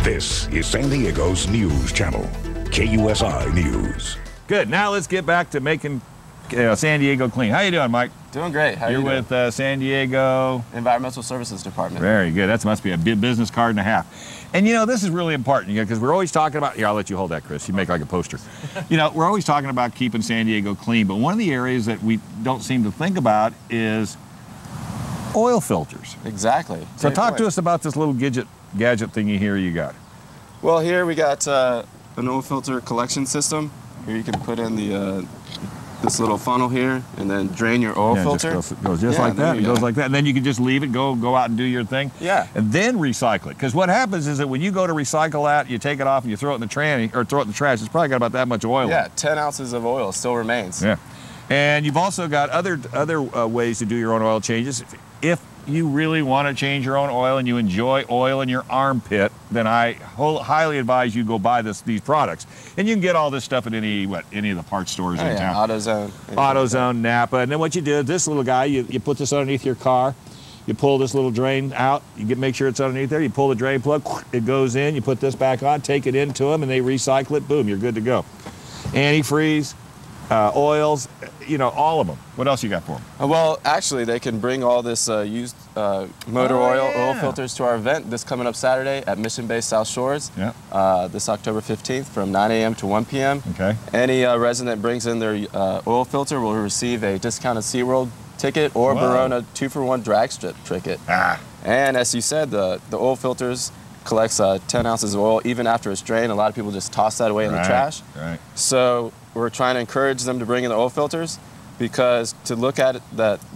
This is San Diego's news channel, KUSI News. Good. Now let's get back to making San Diego clean. How you doing, Mike? Doing great. How are you doing? You're with San Diego Environmental Services Department. Very good. That must be a big business card and a half. And you know, this is really important, because we're always talking about, here, I'll let you hold that, Chris. You make like a poster. You know, we're always talking about keeping San Diego clean, but one of the areas that we don't seem to think about is oil filters. Exactly. So talk to us about this little gadget thingy here you got. Well, here we got an oil filter collection system. Here you can put in the this little funnel here and then drain your oil filter. It goes just like that. It goes like that. And then you can just leave it, go out and do your thing. Yeah. And then recycle it. Because what happens is that when you go to recycle that, you take it off and you throw it in the tranny, or throw it in the trash, it's probably got about that much oil. Yeah, 10 ounces of oil still remains. Yeah. And you've also got other ways to do your own oil changes. If you really want to change your own oil and you enjoy oil in your armpit, then I highly advise you go buy these products. And you can get all this stuff at any of the parts stores in town. AutoZone. AutoZone, Napa. And then what you do is this little guy, you put this underneath your car. You pull this little drain out. You make sure it's underneath there. You pull the drain plug. It goes in. You put this back on. Take it into them, and they recycle it. Boom, you're good to go. Antifreeze, oils, all of them. What else you got for them? Well, actually, they can bring all this used motor oil filters to our event this coming up Saturday at Mission Bay South Shores. Yeah. This October 15th from 9 a.m. to 1 p.m. Okay. Any resident brings in their oil filter will receive a discounted SeaWorld ticket or Verona 2-for-1 drag strip ticket. And as you said, the oil filters collects 10 ounces of oil even after it's drained. A lot of people just toss that away in the trash. Right. So we're trying to encourage them to bring in the oil filters, because to look at it,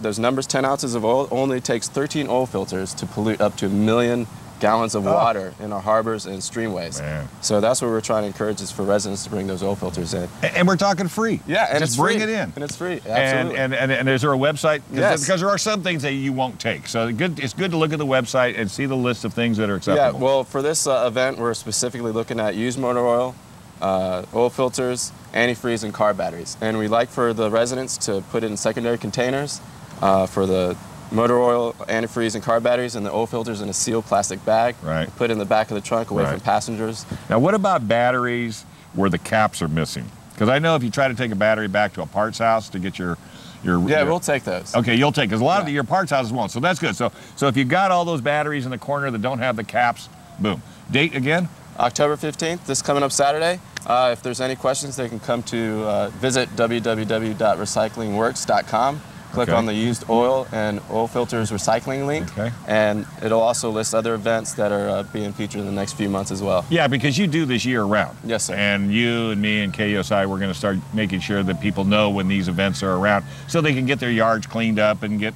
those numbers, 10 ounces of oil, only takes 13 oil filters to pollute up to 1 million gallons of water in our harbors and streamways. Man. So that's what we're trying to encourage, is for residents to bring those oil filters in. And we're talking free. Yeah, and just it's bring free. it in. And it's free, absolutely. And is there a website? Yes. Because there are some things that you won't take. So it's good to look at the website and see the list of things that are acceptable. Yeah, well, for this event, we're specifically looking at used motor oil, oil filters, antifreeze, and car batteries. And we like for the residents to put it in secondary containers for the motor oil, antifreeze, and car batteries, and the oil filters in a sealed plastic bag. Right. Put in the back of the trunk away from passengers. Now, what about batteries where the caps are missing? Because I know if you try to take a battery back to a parts house to get your we'll take those. Okay, you'll take, because a lot of your parts houses won't. So that's good. So if you've got all those batteries in the corner that don't have the caps, boom. Date again? October 15th, this coming up Saturday. If there's any questions, they can come to visit www.recyclingworks.com. Click on the used oil and oil filters recycling link, and it'll also list other events that are being featured in the next few months as well. Yeah, because you do this year round. Yes, sir. And you and me and KUSI, we're going to start making sure that people know when these events are around, so they can get their yards cleaned up and get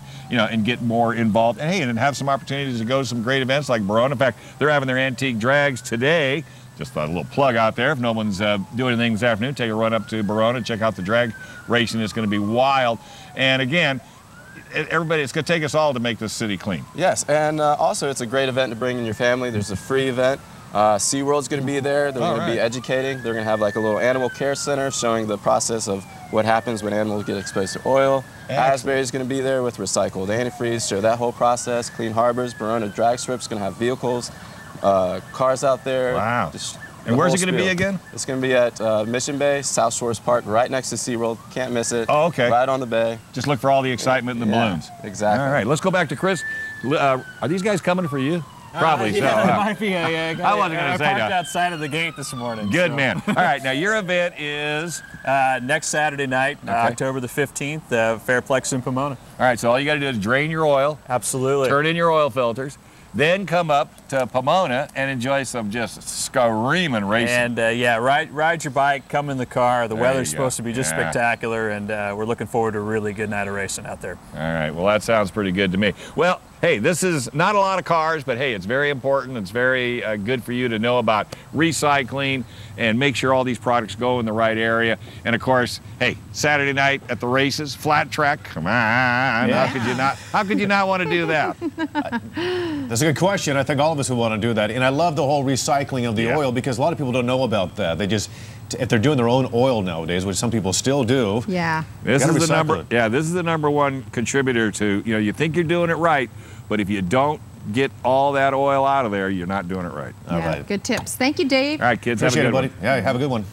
more involved. And hey, and have some opportunities to go to some great events like Verona. In fact, they're having their antique drags today. Just a little plug out there. If no one's doing anything this afternoon, take a run up to Verona, check out the drag racing. It's going to be wild. And again, everybody, it's going to take us all to make this city clean. Yes, and also it's a great event to bring in your family. There's a free event. SeaWorld's going to be there. They're going to be educating. They're going to have like a little animal care center showing the process of what happens when animals get exposed to oil. Asbury's going to be there with recycled antifreeze, show that whole process. Clean Harbors, Verona drag strip's going to have vehicles. Cars out there. Wow. And where's it going to be again? It's going to be at Mission Bay, South Shores Park, right next to SeaWorld. Can't miss it. Oh, okay. Right on the bay. Just look for all the excitement and the balloons. Exactly. All right, let's go back to Chris. Are these guys coming for you? Probably so. Yeah, it might be. I wasn't going to say I that. parked outside of the gate this morning. Good man. All right, now your event is? Next Saturday night, October the 15th, Fairplex in Pomona. All right, so all you got to do is drain your oil. Absolutely. Turn in your oil filters. Then come up to Pomona and enjoy some just screaming racing. And ride your bike, come in the car. The weather's supposed to be just spectacular, and we're looking forward to a really good night of racing out there. All right, well, that sounds pretty good to me. Well, hey, this is not a lot of cars, but hey, it's very important. It's very good for you to know about recycling and make sure all these products go in the right area. And of course, hey, Saturday night at the races, flat track, come on. Yeah. How could you not want to do that? That's a good question. I think all of us would want to do that. And I love the whole recycling of the oil, because a lot of people don't know about that. They just, if they're doing their own oil nowadays, which some people still do. Yeah. This is the number. Yeah, this is the #1 contributor to, you think you're doing it right, but if you don't get all that oil out of there, you're not doing it right. All right. Good tips. Thank you, Dave. All right, kids, Appreciate have a good it, buddy. one. Yeah, have a good one.